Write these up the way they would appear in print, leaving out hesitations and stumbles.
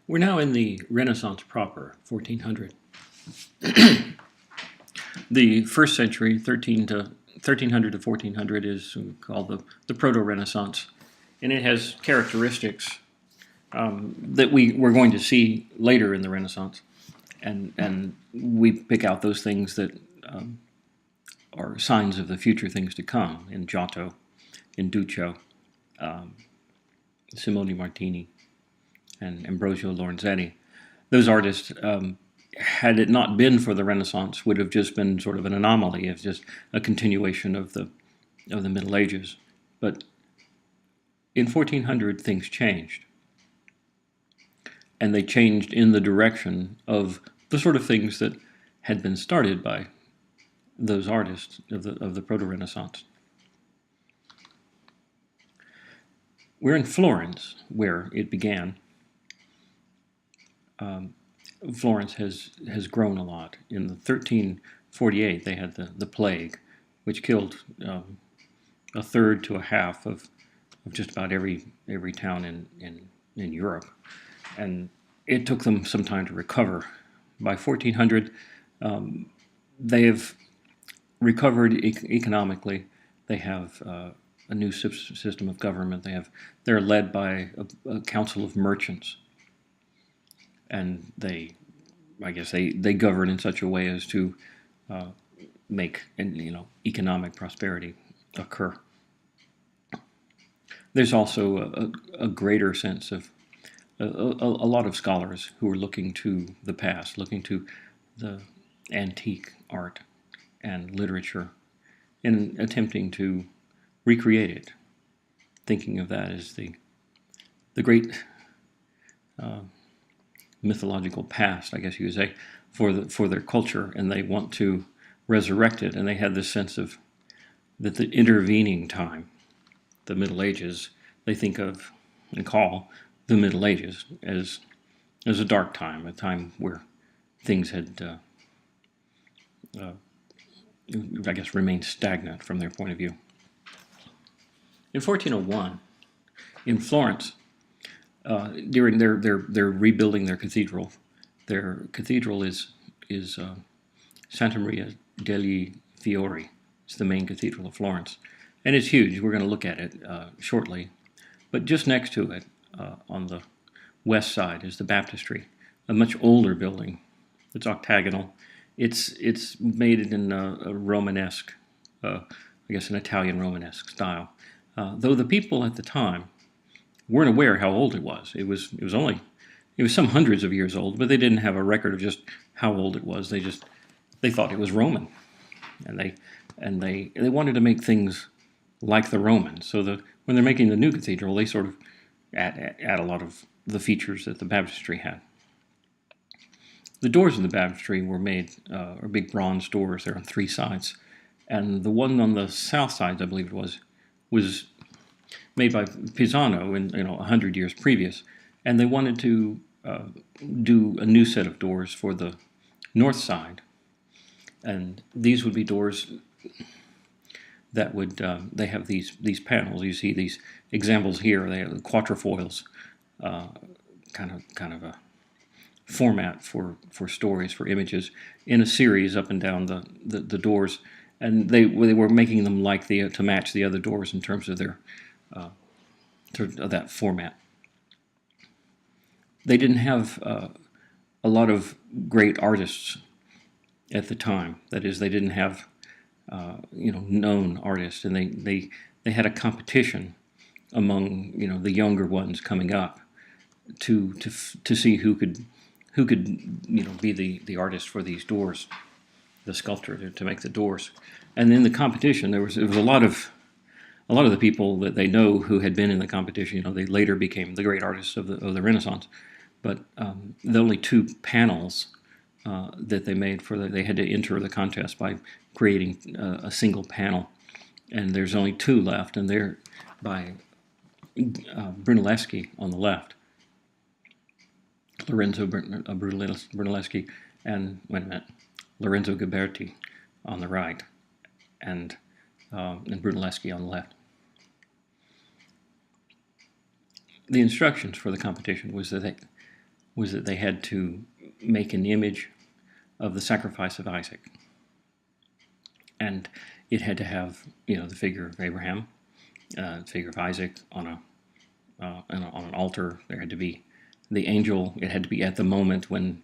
We're now in the Renaissance proper, 1400. The first century, 1300 to 1400, is called the Proto-Renaissance, and it has characteristics that we're going to see later in the Renaissance, and we pick out those things that are signs of the future things to come in Giotto, in Duccio, Simone Martini, and Ambrosio Lorenzetti. Those artists, had it not been for the Renaissance, would have just been sort of an anomaly. It's just a continuation of the Middle Ages. But in 1400, things changed, and they changed in the direction of the sort of things that had been started by those artists of the Proto-Renaissance. We're in Florence, where it began. Florence has grown a lot. In 1348, they had the plague, which killed a third to a half of just about every town in Europe, and it took them some time to recover. By 1400, they have recovered economically. They have a new system of government. They're led by a council of merchants, and they govern in such a way as to make economic prosperity occur. There's also a greater sense of a lot of scholars who are looking to the past, looking to the antique art and literature, and attempting to recreate it, thinking of that as the great mythological past, I guess you could say, for their culture, and they want to resurrect it. And they had this sense of that the intervening time, the Middle Ages, they think of and call the Middle Ages as a dark time, a time where things had, remained stagnant from their point of view. In 1401, in Florence, during they're rebuilding their cathedral. Their cathedral is Santa Maria degli Fiori. It's the main cathedral of Florence, and it's huge. We're going to look at it shortly. But just next to it, on the west side, is the baptistry, a much older building. It's octagonal. It's made in a Romanesque, an Italian Romanesque style. Though the people at the time weren't aware how old it was. It was some hundreds of years old, but they didn't have a record of just how old it was. They thought it was Roman, and they wanted to make things like the Romans. So when they're making the new cathedral, they sort of add a lot of the features that the baptistry had. The doors of the baptistry were made are big bronze doors. They're on three sides, and the one on the south side, I believe it was made by Pisano in 100 years previous, and they wanted to do a new set of doors for the north side, and these would be doors that would they have these panels. You see these examples here. They have the quatrefoils, kind of a format for stories, for images in a series up and down the doors, and they were making them to match the other doors in terms of their of that format. They didn't have a lot of great artists at the time. That is, they didn't have known artists, and they had a competition among the younger ones coming up to see who could be the artist for these doors, the sculptor to make the doors. And in the competition, it was a lot of the people that they know who had been in the competition. They later became the great artists of the Renaissance. But the only two panels that they made they had to enter the contest by creating a single panel, and there's only two left, and they're by Brunelleschi on the left, Lorenzo Brunelleschi, and Lorenzo Ghiberti on the right, and Brunelleschi on the left. The instructions for the competition was that was that they had to make an image of the sacrifice of Isaac. And it had to have, the figure of Abraham, the figure of Isaac on an altar. There had to be the angel. It had to be at the moment when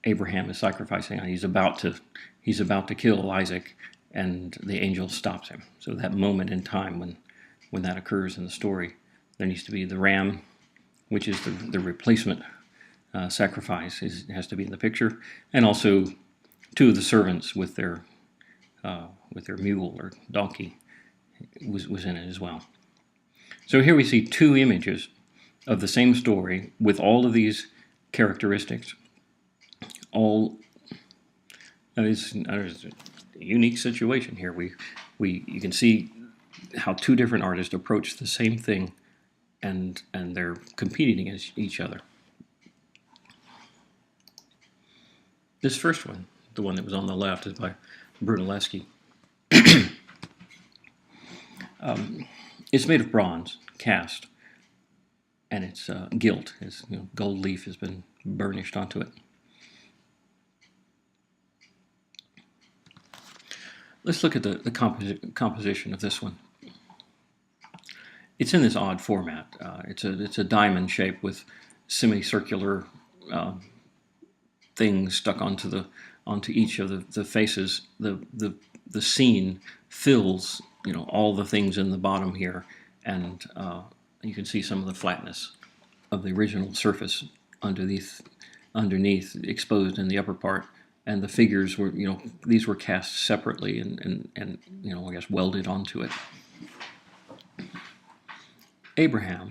Abraham is sacrificing. He's about to kill Isaac, and the angel stops him. So that moment in time when that occurs in the story, there needs to be the ram, which is the replacement sacrifice, has to be in the picture, and also two of the servants with their mule or donkey was in it as well. So here we see two images of the same story with all of these characteristics. There's a unique situation here. You can see how two different artists approach the same thing, and they're competing against each other. This first one, the one that was on the left, is by Brunelleschi. It's made of bronze, cast, and it's gilt. Gold leaf has been burnished onto it. Let's look at the composition of this one. It's in this odd format. It's a diamond shape with semicircular things stuck onto each of the faces. The scene fills all the things in the bottom here, and you can see some of the flatness of the original surface underneath exposed in the upper part. And the figures were, these were cast separately and I guess welded onto it. Abraham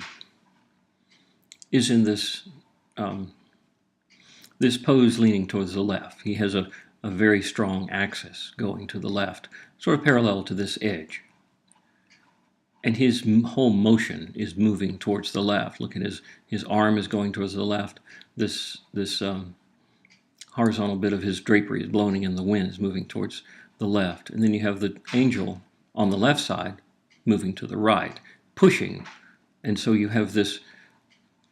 is in this pose leaning towards the left. He has a very strong axis going to the left, sort of parallel to this edge. And his whole motion is moving towards the left. Look at his arm is going towards the left. This horizontal bit of his drapery is blowing in the wind, is moving towards the left. And then you have the angel on the left side moving to the right, pushing. And so you have this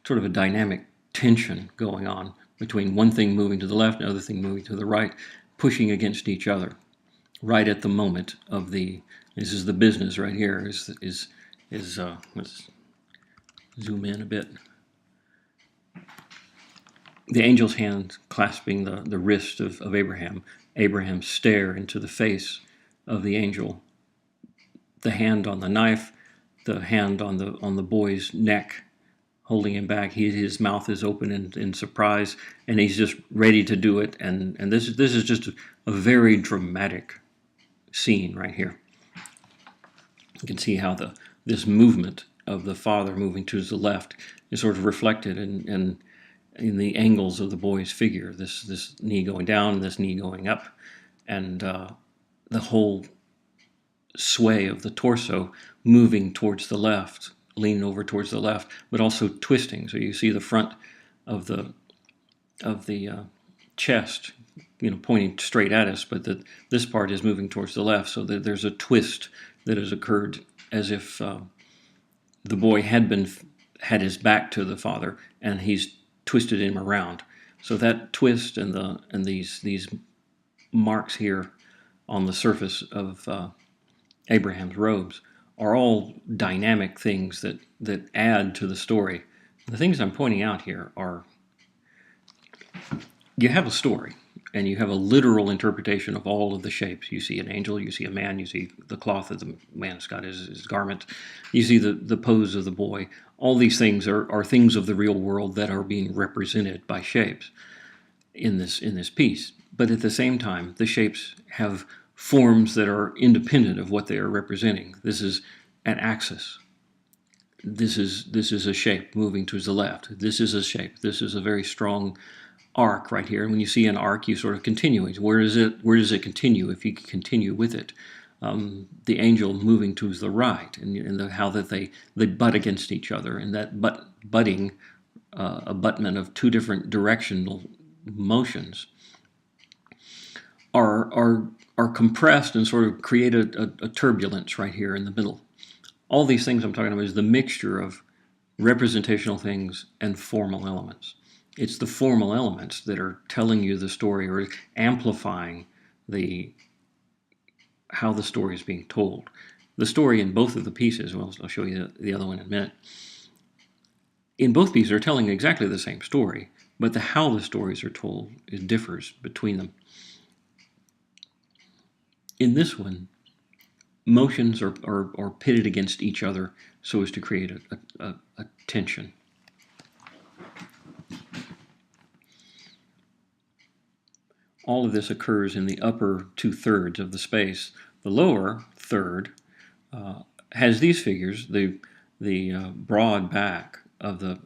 sort of a dynamic tension going on between one thing moving to the left and another thing moving to the right, pushing against each other. Right at the moment of this is the business right here, let's zoom in a bit. The angel's hand clasping the wrist of Abraham. Abraham stare into the face of the angel. The hand on the knife, the hand on the boy's neck, holding him back. His mouth is open in surprise, and he's just ready to do it. And this is just a very dramatic scene right here. You can see how this movement of the father moving to the left is sort of reflected in the angles of the boy's figure, this knee going down, this knee going up, and the whole sway of the torso moving towards the left, leaning over towards the left, but also twisting. So you see the front of the chest, pointing straight at us, but this part is moving towards the left, so that there's a twist that has occurred, as if the boy had his back to the father, and he's twisted him around. So that twist and these marks here on the surface of Abraham's robes are all dynamic things that add to the story. The things I'm pointing out here are, you have a story, and you have a literal interpretation of all of the shapes. You see an angel, you see a man, you see the cloth that the man's got his garment, you see the pose of the boy. All these things are things of the real world that are being represented by shapes in this piece. But at the same time, the shapes have forms that are independent of what they are representing. This is an axis. This is a shape moving to the left. This is a shape. This is a very strong arc right here. And when you see an arc, you sort of continue it. Where does it continue? If you continue with it, the angel moving to the right, and how that they butt against each other, and that butting, abutment of two different directional motions, are compressed and sort of create a turbulence right here in the middle. All these things I'm talking about is the mixture of representational things and formal elements. It's the formal elements that are telling you the story or amplifying how the story is being told. The story in both of the pieces, well, I'll show you the other one in a minute. In both pieces, they're telling exactly the same story, but how the stories are told differs between them. In this one, motions are pitted against each other so as to create a tension. All of this occurs in the upper 2/3 of the space. The lower third has these figures. The broad back of the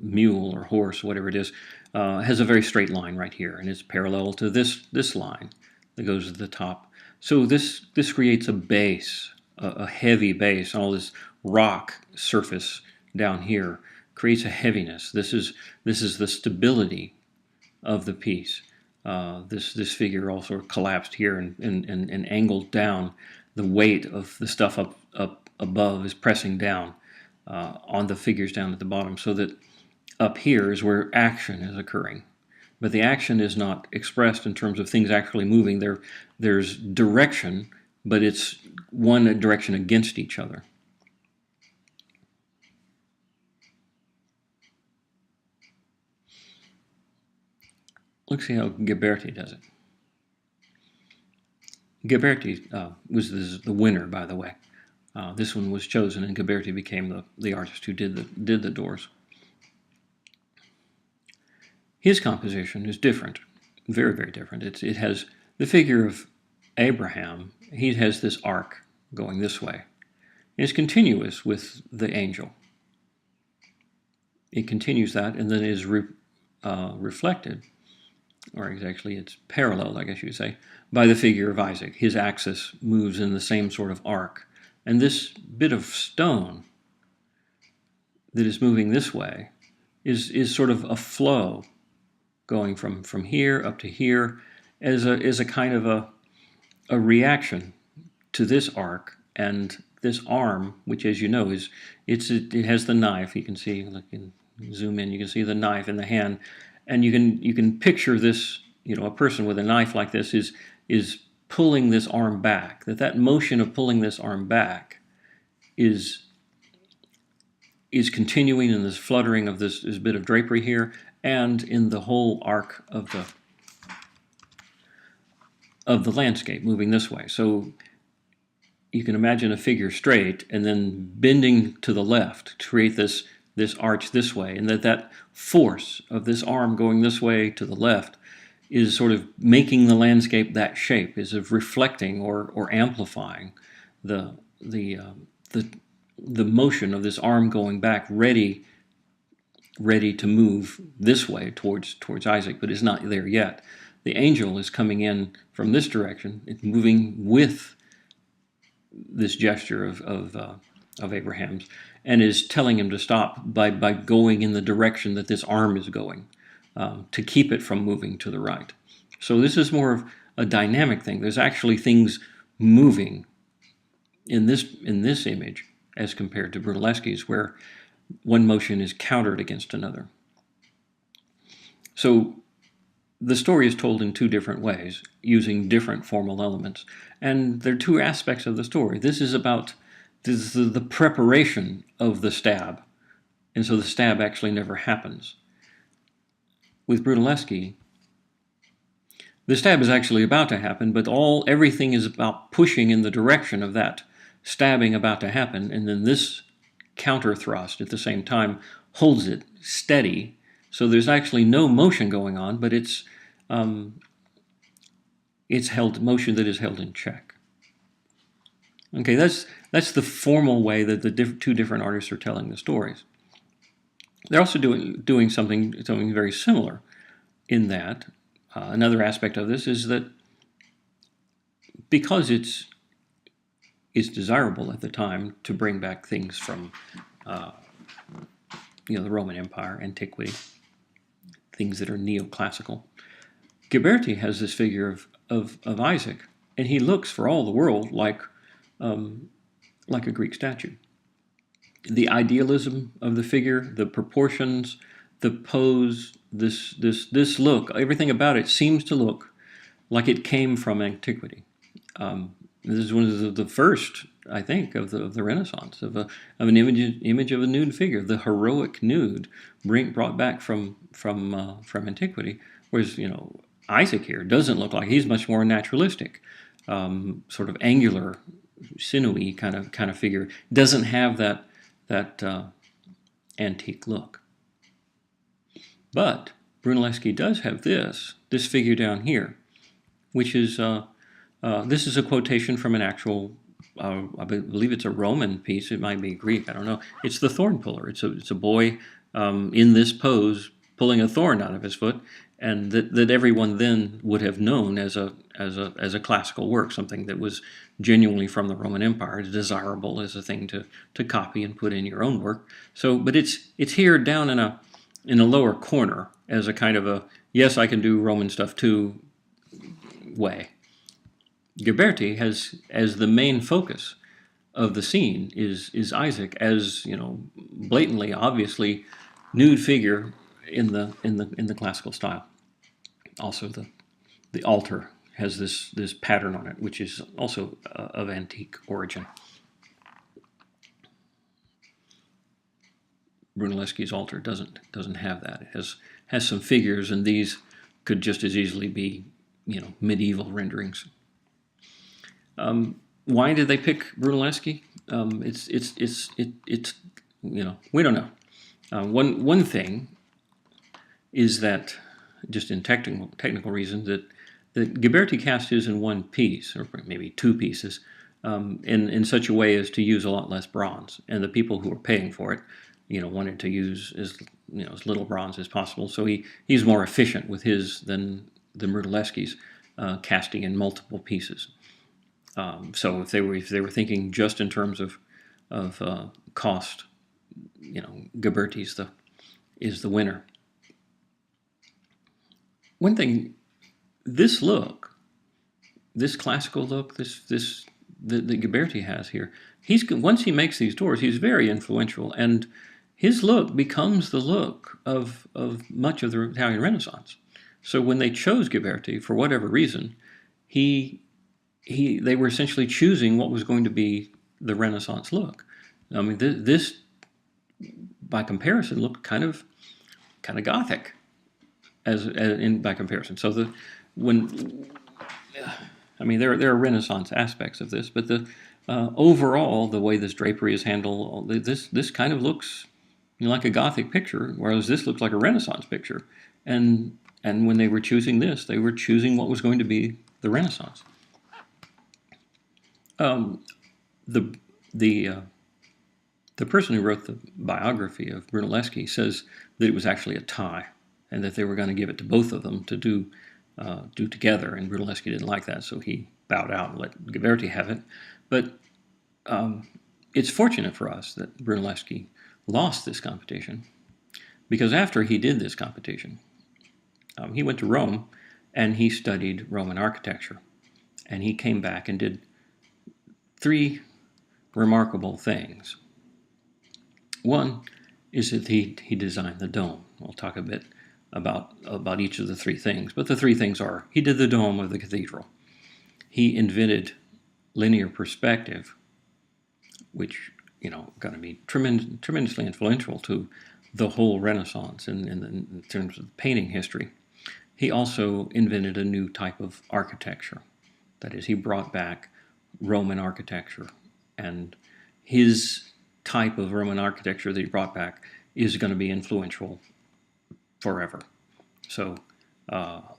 mule or horse, whatever it is, has a very straight line right here, and it's parallel to this line that goes to the top. So this creates a base, a heavy base. All this rock surface down here creates a heaviness. This is the stability of the piece. This figure also collapsed here and angled down. The weight of the stuff up above is pressing down on the figures down at the bottom, so that up here is where action is occurring. But the action is not expressed in terms of things actually moving. There's direction, but it's one direction against each other. Let's see how Ghiberti does it. Ghiberti was the winner, by the way. This one was chosen, and Ghiberti became the artist who did the doors. His composition is different, very, very different. It has the figure of Abraham. He has this arc going this way. It's continuous with the angel. It continues that, and then is reflected, or actually it's paralleled, I guess you would say, by the figure of Isaac. His axis moves in the same sort of arc. And this bit of stone that is moving this way is sort of a flow going from here up to here as a kind of a reaction to this arc. And this arm, which, as you know, it has the knife. You can see, look, you can zoom in, you can see the knife in the hand, and you can picture this. A person with a knife like this is pulling this arm back. That motion of pulling this arm back is continuing in this fluttering of this bit of drapery here, and in the whole arc of the landscape moving this way. So you can imagine a figure straight and then bending to the left to create this arch this way, and that force of this arm going this way to the left is sort of making the landscape that shape, is of reflecting or amplifying the motion of this arm going back, ready to move this way towards Isaac, but is not there yet. The angel is coming in from this direction. It's moving with this gesture of Abraham's, and is telling him to stop by going in the direction that this arm is going, to keep it from moving to the right. So this is more of a dynamic thing. There's actually things moving in this image as compared to Brunelleschi's, where one motion is countered against another. So the story is told in two different ways, using different formal elements. And there are two aspects of the story. This is the preparation of the stab. And so the stab actually never happens. With Brunelleschi, the stab is actually about to happen, but everything is about pushing in the direction of that stabbing about to happen, and then this counter thrust at the same time holds it steady. So there's actually no motion going on, but it's motion that is held in check. Okay, that's the formal way that the two different artists are telling the stories. They're also doing something very similar in that another aspect of this is that because it's desirable at the time to bring back things from the Roman Empire, antiquity, things that are neoclassical. Ghiberti has this figure of Isaac, and he looks for all the world like a Greek statue. The idealism of the figure, the proportions, the pose, this look, everything about it seems to look like it came from antiquity. This is one of the first, I think, of the Renaissance of an image of a nude figure, the heroic nude, brought back from antiquity. Whereas Isaac here doesn't look like, he's much more naturalistic, sort of angular, sinewy kind of figure. Doesn't have that antique look. But Brunelleschi does have this figure down here, which is this is a quotation from an actual, I believe it's a Roman piece. It might be Greek. I don't know. It's the thorn puller. It's a boy in this pose pulling a thorn out of his foot, and that everyone then would have known as a classical work, something that was genuinely from the Roman Empire, as desirable as a thing to copy and put in your own work. So, but it's here down in a lower corner as a kind of a, yes, I can do Roman stuff too way. Ghiberti has, as the main focus of the scene, is Isaac as blatantly, obviously nude figure in the classical style. Also, the altar has this pattern on it, which is also of antique origin. Brunelleschi's altar doesn't have that. It has some figures, and these could just as easily be medieval renderings. Why did they pick Brunelleschi? It's we don't know. One thing is that, just in technical reasons, that Ghiberti cast his in one piece, or maybe two pieces, in such a way as to use a lot less bronze, and the people who were paying for it, wanted to use as little bronze as possible. So he's more efficient with his than Brunelleschi's, casting in multiple pieces. So if they were thinking just in terms of cost, Ghiberti's is the winner. One thing, this look, this classical look, that Ghiberti has here, once he makes these doors, he's very influential, and his look becomes the look of much of the Italian Renaissance. So when they chose Ghiberti, for whatever reason, they were essentially choosing what was going to be the Renaissance look. I mean, this by comparison looked kind of Gothic, by comparison. So there are Renaissance aspects of this, but overall, the way this drapery is handled, this kind of looks like a Gothic picture, whereas this looks like a Renaissance picture. And when they were choosing this, they were choosing what was going to be the Renaissance. The person who wrote the biography of Brunelleschi says that it was actually a tie, and that they were going to give it to both of them to do together, and Brunelleschi didn't like that, so he bowed out and let Ghiberti have it. But it's fortunate for us that Brunelleschi lost this competition, because after he did this competition, he went to Rome and he studied Roman architecture, and he came back and did three remarkable things. One is that he designed the dome. We'll talk a bit about each of the three things, but the three things are: he did the dome of the cathedral, he invented linear perspective, which going to be tremendously influential to the whole Renaissance in terms of painting history. He also invented a new type of architecture. That is, he brought back Roman architecture, and his type of Roman architecture that he brought back is going to be influential forever. So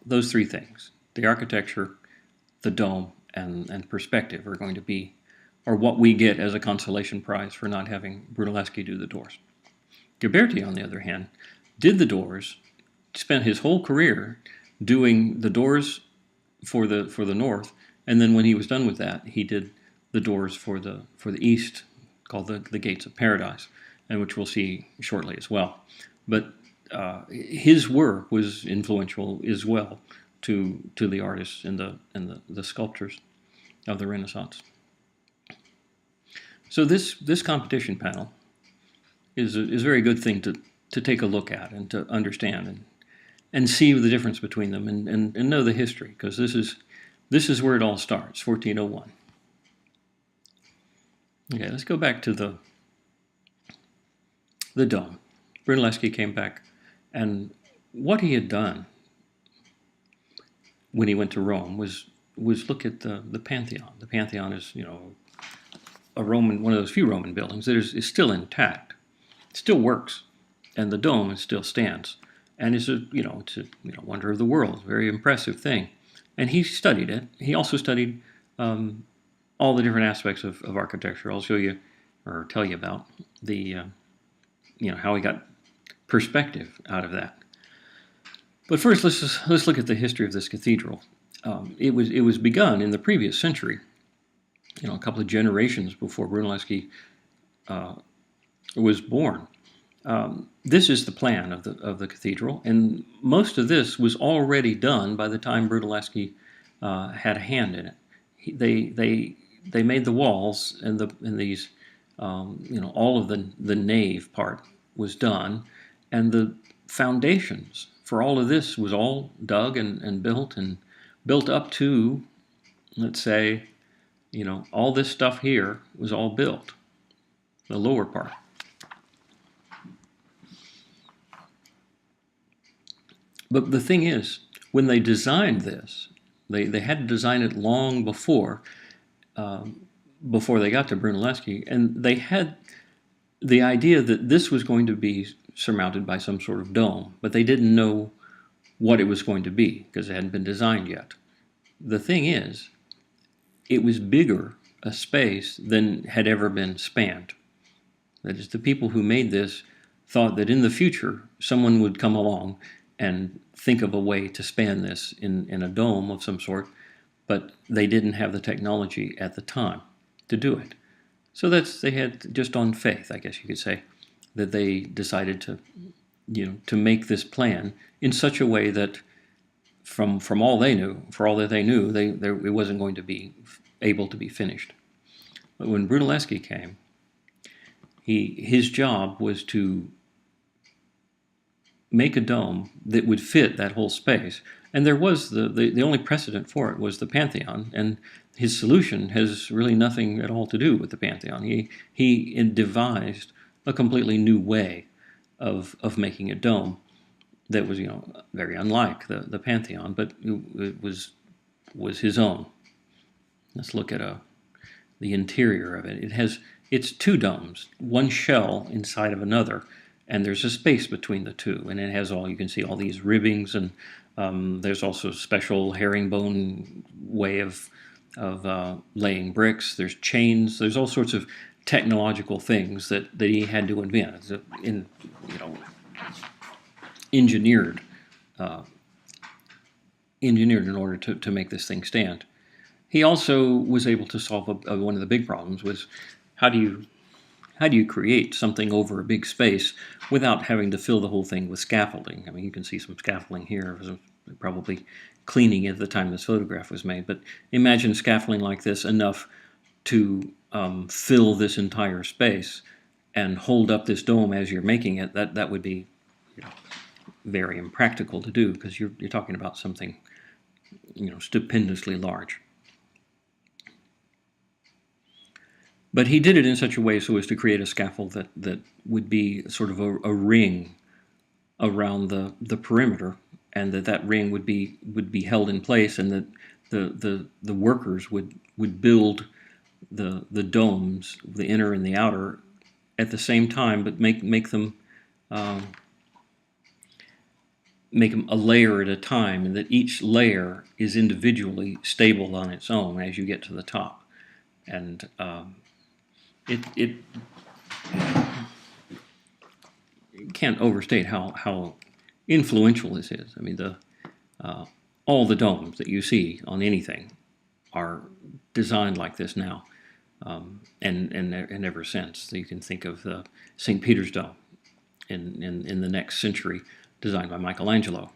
those three things, the architecture, the dome, and perspective, are what we get as a consolation prize for not having Brunelleschi do the doors. Ghiberti, on the other hand, did the doors, spent his whole career doing the doors for the north, and then when he was done with that, he did the doors for the east, called the Gates of Paradise, and which we'll see shortly as well. But his work was influential as well to the artists and the sculptors of the Renaissance. So this competition panel is a very good thing to take a look at and to understand. and see the difference between them and know the history, because this is where it all starts, 1401. Okay, let's go back to the dome. Brunelleschi came back, and what he had done when he went to Rome was look at the Pantheon. The Pantheon is, one of those few Roman buildings that is still intact, it still works, and the dome still stands, and it's a wonder of the world, very impressive thing. And he studied it. He also studied all the different aspects of architecture. I'll show you or tell you about the how he got perspective out of that. But first, let's look at the history of this cathedral. It was begun in the previous century, a couple of generations before Brunelleschi was born. This is the plan of the cathedral, and most of this was already done by the time Brunelleschi had a hand in it. They made the walls and these all of the nave part was done, and the foundations for all of this was all dug and built up to, let's say, all this stuff here was all built, the lower part. But the thing is, when they designed this, they had to design it long before they got to Brunelleschi, and they had the idea that this was going to be surmounted by some sort of dome, but they didn't know what it was going to be because it hadn't been designed yet. The thing is, it was bigger a space than had ever been spanned. That is, the people who made this thought that in the future someone would come along and think of a way to span this in a dome of some sort, but they didn't have the technology at the time to do it. So they had, just on faith, I guess you could say, that they decided to make this plan in such a way that from all they knew, for all that they knew, it wasn't going to be able to be finished. But when Brunelleschi came, his job was to make a dome that would fit that whole space. And there was the only precedent for it was the Pantheon, and his solution has really nothing at all to do with the Pantheon. He devised a completely new way of making a dome that was very unlike the Pantheon, but it was his own. Let's look at the interior of it. It's two domes, one shell inside of another, and there's a space between the two, and it has you can see all these ribbings, and there's also a special herringbone way of laying bricks. There's chains. There's all sorts of technological things that he had to invent, engineered in order to make this thing stand. He also was able to solve one of the big problems was how do you create something over a big space without having to fill the whole thing with scaffolding? I mean, you can see some scaffolding here, probably cleaning at the time this photograph was made, but imagine scaffolding like this enough to fill this entire space and hold up this dome as you're making it. That would be very impractical to do, because you're talking about something stupendously large. But he did it in such a way so as to create a scaffold that would be sort of a ring around the perimeter, and that ring would be held in place, and that the workers would build the domes, the inner and the outer, at the same time, but make them a layer at a time, and that each layer is individually stable on its own as you get to the top. And it can't overstate how influential this is. I mean, all the domes that you see on anything are designed like this now, and ever since. So you can think of the St. Peter's Dome in the next century, designed by Michelangelo,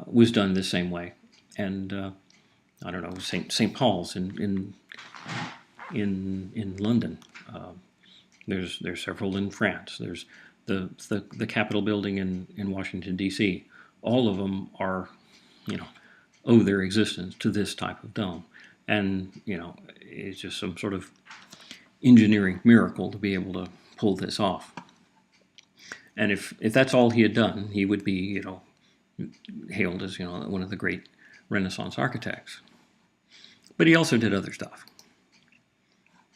was done the same way. And I don't know, St. Paul's in London. There's several in France. There's the Capitol building in Washington, D.C. all of them are, owe their existence to this type of dome. And, it's just some sort of engineering miracle to be able to pull this off. And if that's all he had done, he would be, hailed as, one of the great Renaissance architects. But he also did other stuff.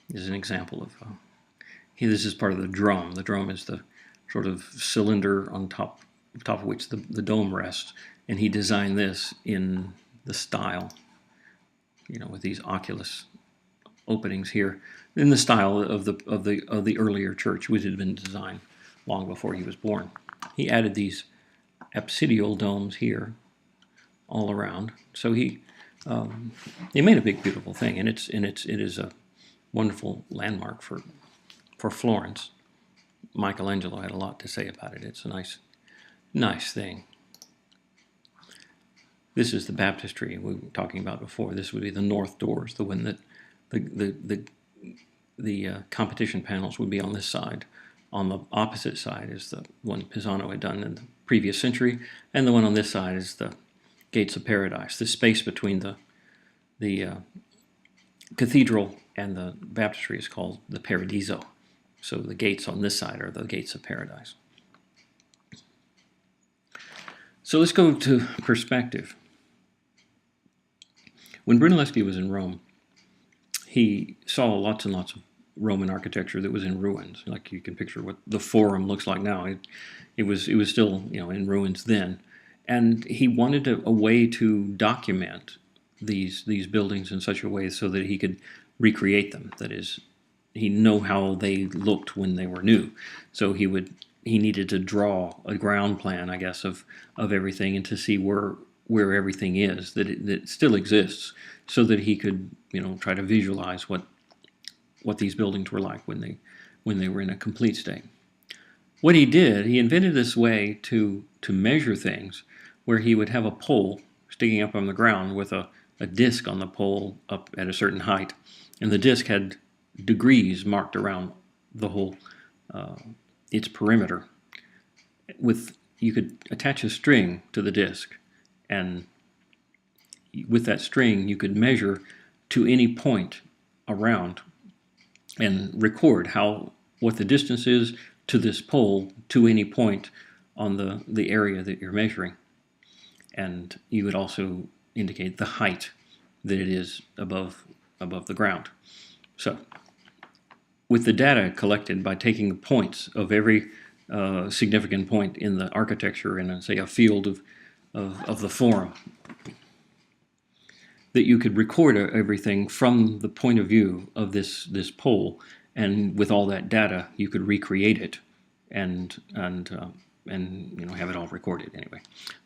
This is an example of, this is part of the drum. The drum is the sort of cylinder on top of which the dome rests. And he designed this in the style, with these oculus openings here, in the style of the earlier church, which had been designed long before he was born. He added these apsidial domes here all around. So he made a big, beautiful thing, and it is a wonderful landmark for Florence. Michelangelo had a lot to say about it. It's a nice thing. This is the baptistry we were talking about before. This would be the north doors, the one that the competition panels would be on this side. On the opposite side is the one Pisano had done in the previous century, and the one on this side is the Gates of Paradise. The space between the cathedral and the baptistry is called the Paradiso. So the gates on this side are the Gates of Paradise. So let's go to perspective. When Brunelleschi was in Rome, he saw lots and lots of Roman architecture that was in ruins. Like you can picture what the Forum looks like now. It was still in ruins then, and he wanted a way to document these buildings in such a way so that he could recreate them. That is, he know how they looked when they were new. So he needed to draw a ground plan, I guess, of everything, and to see where everything is, that it still exists, so that he could try to visualize what these buildings were like when they were in a complete state. What he did, he invented this way to measure things, where he would have a pole sticking up on the ground with a disc on the pole up at a certain height, and the disc had degrees marked around the whole its perimeter. You could attach a string to the disc, and with that string you could measure to any point around and record what the distance is to this pole to any point on the area that you're measuring. And you would also indicate the height that it is above the ground. So with the data collected by taking the points of every significant point in the architecture in, say, a field of the Forum, that you could record everything from the point of view of this pole, and with all that data, you could recreate it and have it all recorded anyway.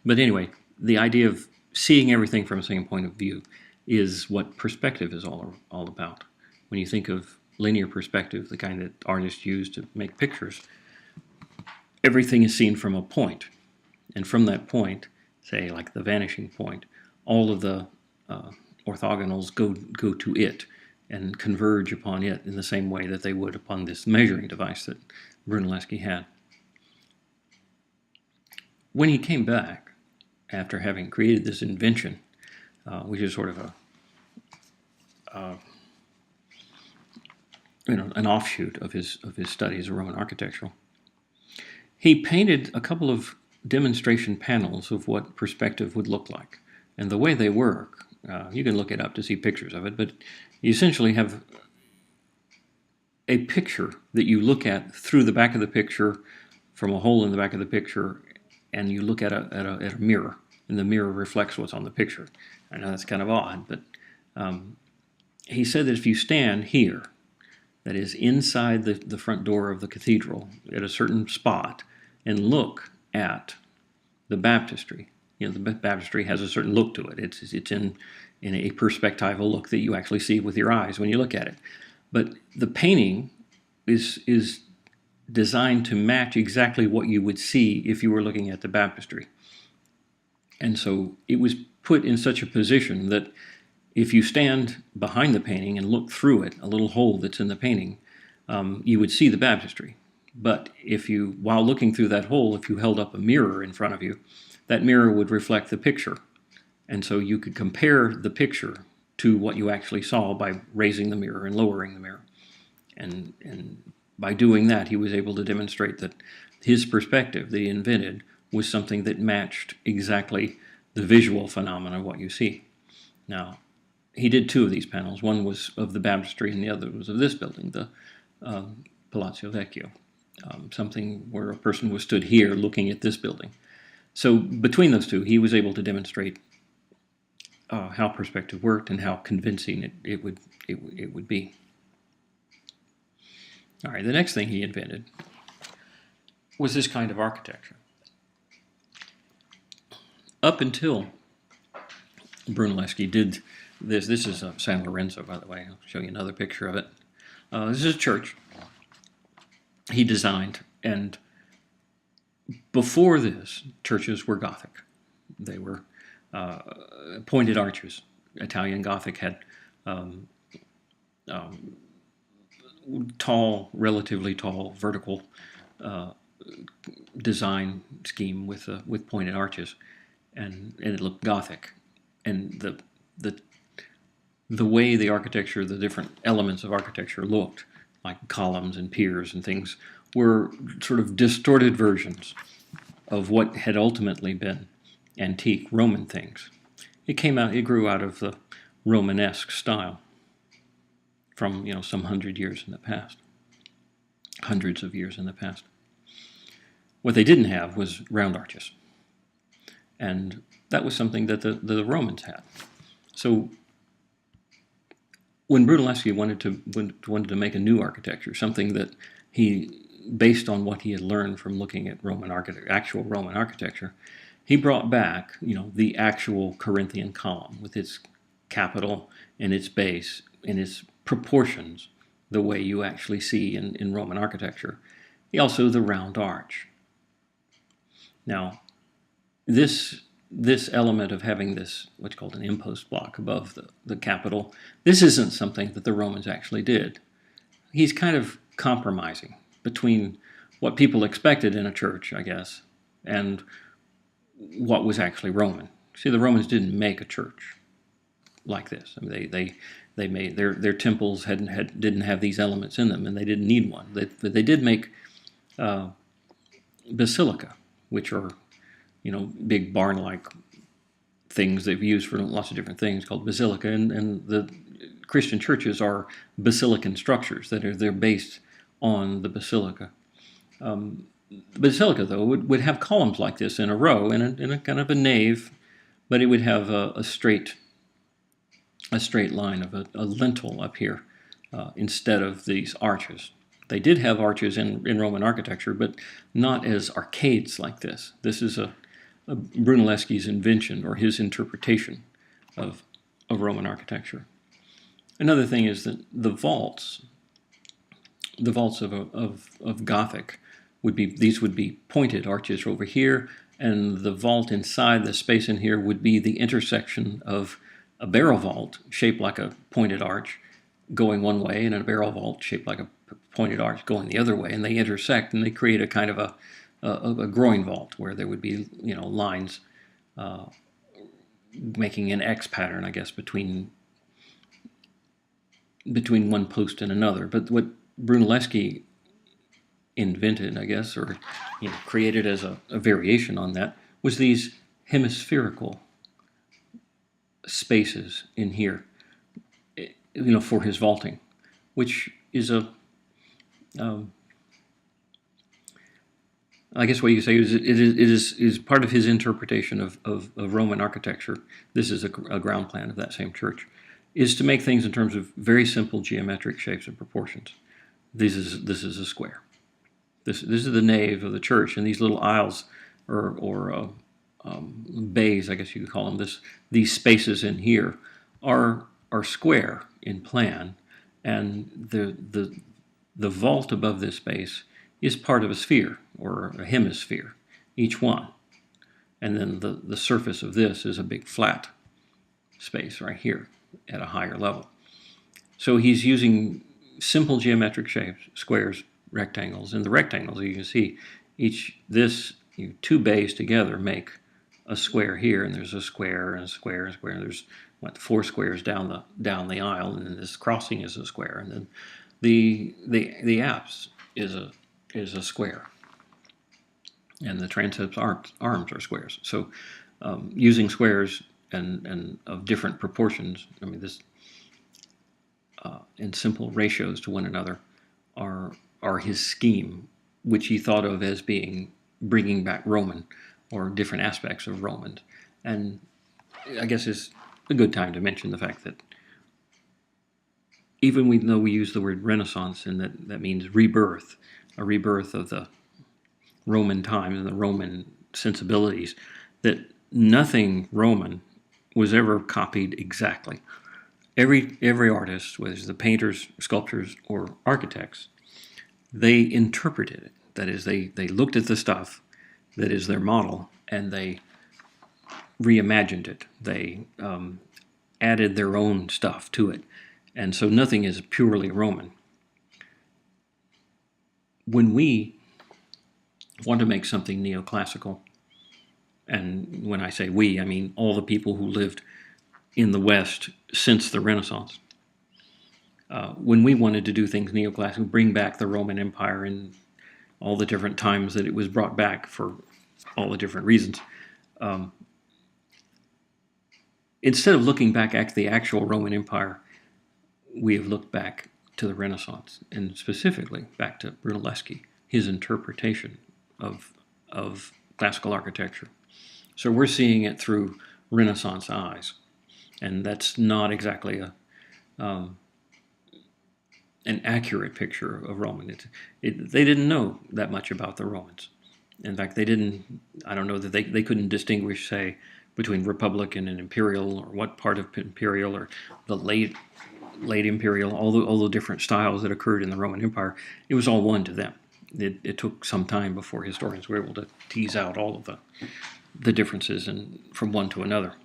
But anyway, the idea of seeing everything from the same point of view is what perspective is all about. When you think of linear perspective, the kind that artists use to make pictures, everything is seen from a point, and from that point, say like the vanishing point, all of the orthogonals go to it and converge upon it in the same way that they would upon this measuring device that Brunelleschi had. When he came back, after having created this invention, which is sort of an offshoot of his studies of Roman architectural, he painted a couple of demonstration panels of what perspective would look like. And the way they work, you can look it up to see pictures of it, but you essentially have a picture that you look at through the back of the picture, from a hole in the back of the picture, and you look at a mirror, and the mirror reflects what's on the picture. I know that's kind of odd, but he said that if you stand here, that is inside the front door of the cathedral, at a certain spot, and look at the baptistry. The baptistry has a certain look to it. It's in a perspectival look that you actually see with your eyes when you look at it. But the painting is designed to match exactly what you would see if you were looking at the baptistry. And so it was put in such a position that if you stand behind the painting and look through it, a little hole that's in the painting, you would see the baptistry. But if you, while looking through that hole, if you held up a mirror in front of you, that mirror would reflect the picture. And so you could compare the picture to what you actually saw by raising the mirror and lowering the mirror. And by doing that, he was able to demonstrate that his perspective that he invented was something that matched exactly the visual phenomena of what you see. Now, he did two of these panels. One was of the baptistry and the other was of this building, the Palazzo Vecchio, something where a person was stood here looking at this building. So between those two, he was able to demonstrate how perspective worked and how convincing it would be. All right, the next thing he invented was this kind of architecture. Up until Brunelleschi did this is San Lorenzo, by the way. I'll show you another picture of it. This is a church he designed, and before this, churches were Gothic. They were pointed arches. Italian Gothic had relatively tall, vertical design scheme with pointed arches, and it looked Gothic. And the way the architecture, the different elements of architecture looked, like columns and piers and things, were sort of distorted versions of what had ultimately been antique Roman things. It grew out of the Romanesque style from some hundreds of years in the past. What they didn't have was round arches, and that was something that the Romans had. So when Brunelleschi wanted to make a new architecture, something that he, based on what he had learned from looking at actual Roman architecture, he brought back the actual Corinthian column with its capital and its base and its proportions, the way you actually see in Roman architecture. Also the round arch. Now, this element of having this, what's called an impost block above the capital, this isn't something that the Romans actually did. He's kind of compromising between what people expected in a church, I guess, and what was actually Roman. See, the Romans didn't make a church like this. I mean, they made their temples didn't have these elements in them, and they didn't need one. But they did make basilica, which are big barn-like things they've used for lots of different things, called basilica, and the Christian churches are basilican structures they're based on the basilica. The basilica, though, would have columns like this in a row in a kind of a nave, but it would have a straight line of a lintel up here instead of these arches. They did have arches in Roman architecture, but not as arcades like this. This is a Brunelleschi's invention, or his interpretation of Roman architecture. Another thing is that the vaults of Gothic would be pointed arches over here, and the vault inside, the space in here, would be the intersection of a barrel vault shaped like a pointed arch going one way, and a barrel vault shaped like a pointed arch going the other way, and they intersect and they create a kind of a groin vault where there would be lines making an X pattern, I guess, between one post and another. But what Brunelleschi invented, I guess, or created as a variation on that, was these hemispherical spaces in here, for his vaulting, which is I guess what you say is it is part of his interpretation of Roman architecture. This is a ground plan of that same church, is to make things in terms of very simple geometric shapes and proportions. This is a square. This is the nave of the church, and these little aisles or bays, I guess you could call them. These spaces in here are square in plan, and the vault above this space is part of a sphere or a hemisphere, each one. And then the surface of this is a big flat space right here at a higher level. So he's using simple geometric shapes, squares, rectangles. In the rectangles, you can see two bays together make a square here, and there's a square and a square and a square. There's what, 4 squares down the aisle, and then this crossing is a square, and then the apse is a square, and the transept's arms are squares. So using squares and of different proportions, I mean this in simple ratios to one another are his scheme, which he thought of as being bringing back Roman or different aspects of Romans. And I guess it's a good time to mention the fact that even though we use the word Renaissance, and that means rebirth, a rebirth of the Roman times and the Roman sensibilities, that nothing Roman was ever copied exactly. Every artist, whether it's the painters, sculptors, or architects, they interpreted it. That is, they looked at the stuff that is their model, and they reimagined it. They added their own stuff to it. And so nothing is purely Roman. When we want to make something neoclassical, and when I say we, I mean all the people who lived in the West since the Renaissance, when we wanted to do things neoclassical, bring back the Roman Empire in all the different times that it was brought back for all the different reasons, instead of looking back at the actual Roman Empire, we have looked back to the Renaissance, and specifically back to Brunelleschi, his interpretation of classical architecture. So we're seeing it through Renaissance eyes, and that's not exactly an accurate picture of Roman. They didn't know that much about the Romans. In fact, they didn't. I don't know that they couldn't distinguish, say, between Republican and Imperial, or what part of Imperial, or the late Imperial, all the different styles that occurred in the Roman Empire. It was all one to them. It took some time before historians were able to tease out all of the differences from one to another.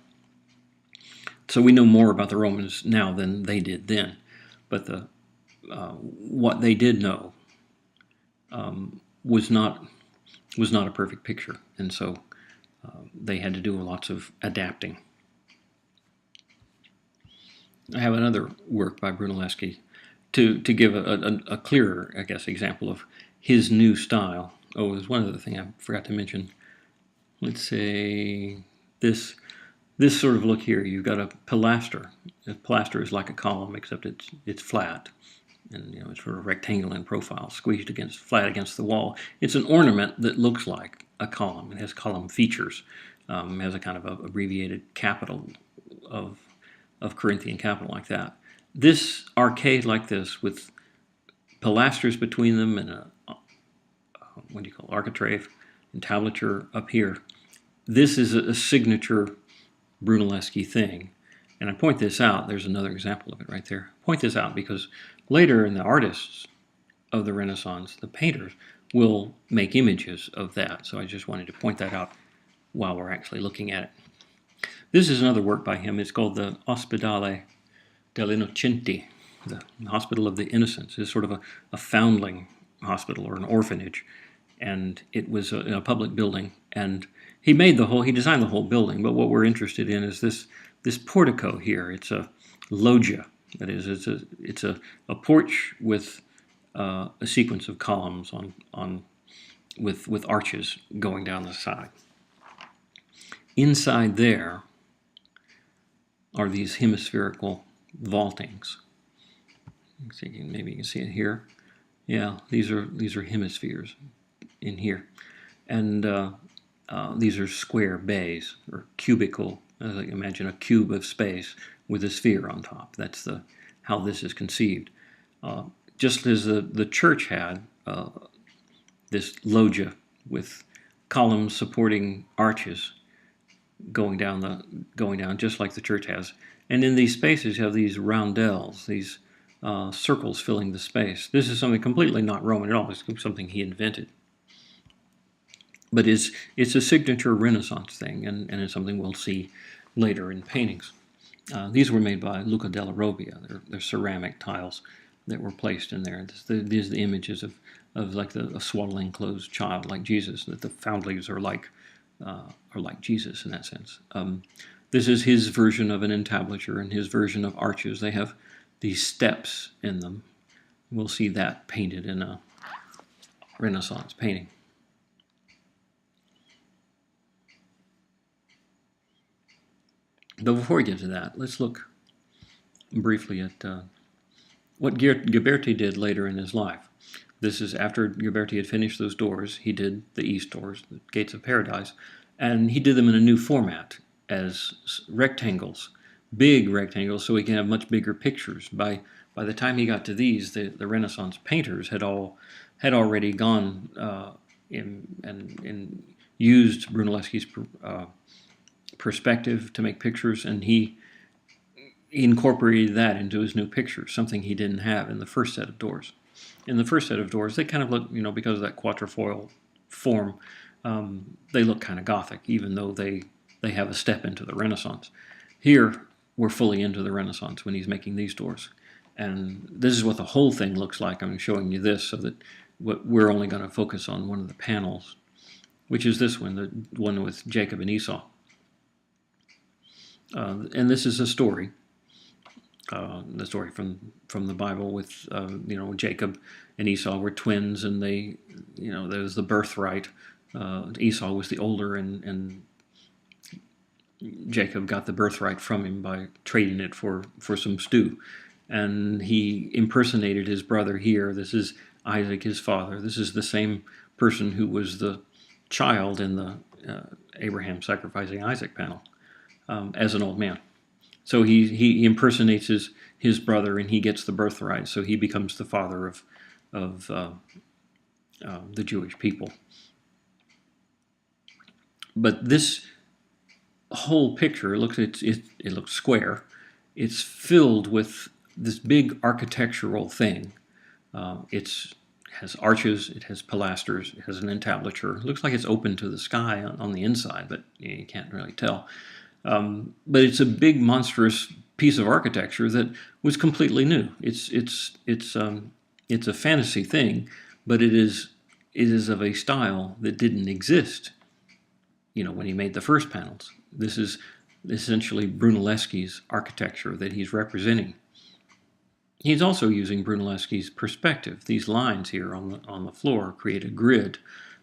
So we know more about the Romans now than they did then, but what they did know was not a perfect picture, and so they had to do lots of adapting. I have another work by Brunelleschi to give a clearer, I guess, example of his new style. Oh, there's one other thing I forgot to mention. Let's say this sort of look here. You've got a pilaster. A pilaster is like a column, except it's flat, and it's sort of rectangular in profile, squeezed flat against the wall. It's an ornament that looks like a column. It has column features. Has a kind of abbreviated capital of Corinthian capital like that. This arcade like this with pilasters between them and a what do you call it, architrave and tablature up here. This is a signature Brunelleschi thing. And I point this out. There's another example of it right there. I point this out because later in the artists of the Renaissance, the painters will make images of that. So I just wanted to point that out while we're actually looking at it. This is another work by him. It's called the Ospedale degli Innocenti, the Hospital of the Innocents. It's sort of a foundling hospital or an orphanage, and it was in a public building. And he designed the whole building. But what we're interested in is this portico here. It's a loggia. That is, it's a porch with a sequence of columns with arches going down the side. Inside there are these hemispherical vaultings. Maybe you can see it here. Yeah, these are hemispheres in here, and these are square bays or cubical. Imagine a cube of space with a sphere on top. That's how this is conceived. Just as the church had this loggia with columns supporting arches going down just like the church has. And in these spaces you have these roundels, these circles filling the space. This is something completely not Roman at all. It's something he invented. But it's a signature Renaissance thing, and it's something we'll see later in paintings. These were made by Luca della Robbia. They're ceramic tiles that were placed in there. These are the images of like a swaddling clothes child, like Jesus. That the foundlings are like Jesus in that sense. This is his version of an entablature and his version of arches. They have these steps in them. We'll see that painted in a Renaissance painting. But before we get to that, let's look briefly at what Ghiberti did later in his life. This is after Ghiberti had finished those doors. He did the east doors, the gates of paradise, and he did them in a new format as rectangles, big rectangles, so he can have much bigger pictures. By the time he got to these, the Renaissance painters had already gone and used Brunelleschi's perspective to make pictures, and he incorporated that into his new pictures, something he didn't have in the first set of doors. In the first set of doors, they kind of look, because of that quatrefoil form, they look kind of Gothic, even though they have a step into the Renaissance. Here, we're fully into the Renaissance when he's making these doors. And this is what the whole thing looks like. I'm showing you this so that we're only going to focus on one of the panels, which is this one, the one with Jacob and Esau. And this is a story. The story from the Bible with Jacob and Esau were twins, and they there was the birthright. Esau was the older, and Jacob got the birthright from him by trading it for some stew, and he impersonated his brother here. This is Isaac, his father. This is the same person who was the child in the Abraham sacrificing Isaac panel as an old man. So he impersonates his brother, and he gets the birthright. So he becomes the father of the Jewish people. But this whole picture, it looks square. It's filled with this big architectural thing. It has arches, it has pilasters, it has an entablature. It looks like it's open to the sky on the inside, but you can't really tell. But it's a big, monstrous piece of architecture that was completely new. It's a fantasy thing, but it is of a style that didn't exist. When he made the first panels. This is essentially Brunelleschi's architecture that he's representing. He's also using Brunelleschi's perspective. These lines here on the floor create a grid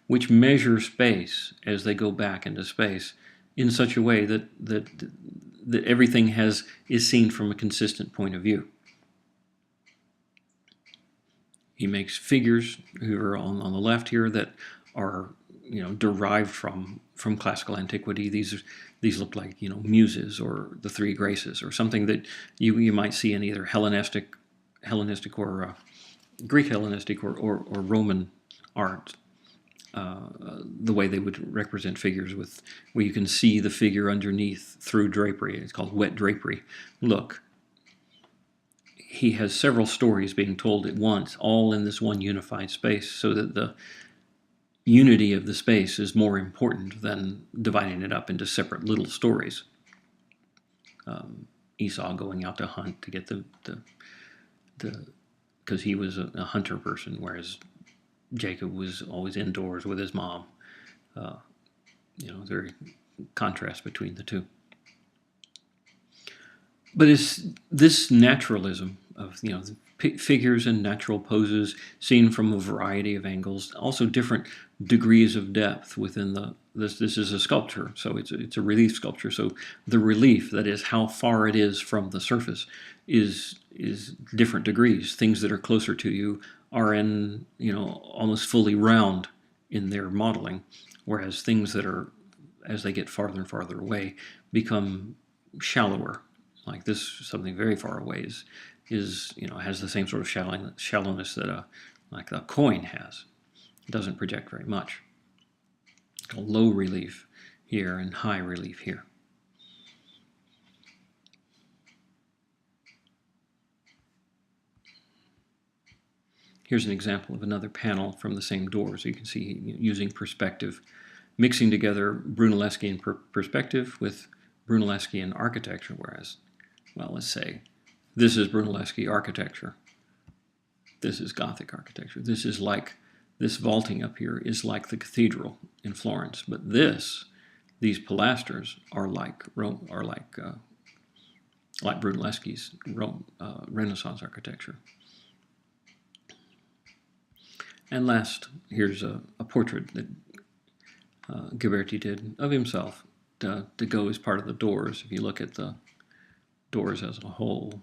which measure space as they go back into space, in such a way that everything is seen from a consistent point of view. He makes figures who are on the left here that are derived from classical antiquity. These look like muses or the three graces or something that you might see in either Hellenistic or Greek Hellenistic or Roman art. The way they would represent figures where you can see the figure underneath through drapery. It's called wet drapery. Look, he has several stories being told at once, all in this one unified space, so that the unity of the space is more important than dividing it up into separate little stories. Esau going out to hunt to get because he was a hunter person, whereas Jacob was always indoors with his mom. Very contrast between the two. But it's this naturalism of figures and natural poses seen from a variety of angles, also different degrees of depth within this is a sculpture, so it's a relief sculpture. So the relief, that is how far it is from the surface, is different degrees. Things that are closer to you are in almost fully round in their modeling, whereas things that are, as they get farther and farther away, become shallower. Like this, something very far away is has the same sort of shallowness that like a coin has. It doesn't project very much. It's called low relief here and high relief here. Here's an example of another panel from the same door. So you can see using perspective, mixing together Brunelleschi perspective with Brunelleschi architecture, whereas, well, let's say this is Brunelleschi architecture. This is Gothic architecture. This is like this vaulting up here is like the cathedral in Florence, but these pilasters are like Brunelleschi's Renaissance architecture. And last, here's a portrait that Ghiberti did of himself to go as part of the doors. If you look at the doors as a whole,